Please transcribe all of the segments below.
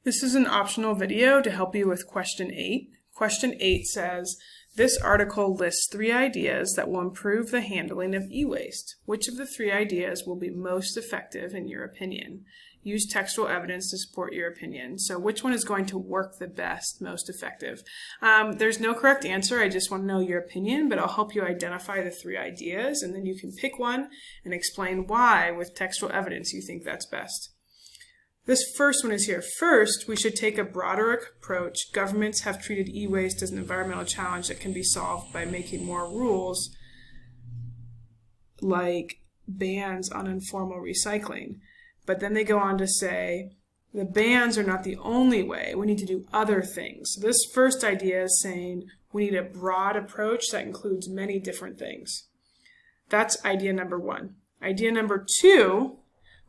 This is an optional video to help you with question 8. Question 8 says, this article lists 3 ideas that will improve the handling of e-waste. Which of the 3 ideas will be most effective in your opinion? Use textual evidence to support your opinion. So which one is going to work the best, most effective? There's no correct answer. I just want to know your opinion, but I'll help you identify the 3 ideas, and then you can pick one and explain why with textual evidence you think that's best. This first one is here. First, we should take a broader approach. Governments have treated e-waste as an environmental challenge that can be solved by making more rules, like bans on informal recycling. But then they go on to say, the bans are not the only way. We need to do other things. So this first idea is saying we need a broad approach that includes many different things. That's idea number 1. Idea number 2,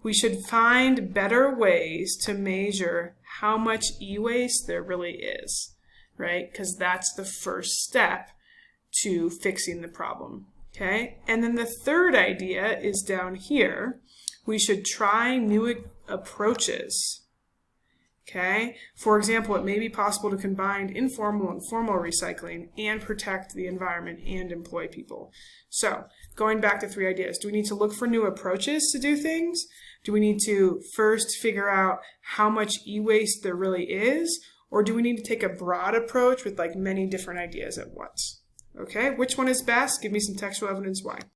we should find better ways to measure how much e-waste there really is, right? Because that's the first step to fixing the problem, okay? And then the third idea is down here. We should try new approaches, okay? For example, it may be possible to combine informal and formal recycling and protect the environment and employ people. So, going back to 3 ideas, do we need to look for new approaches to do things? Do we need to first figure out how much e-waste there really is? Or do we need to take a broad approach with like many different ideas at once? Okay, which one is best? Give me some textual evidence why.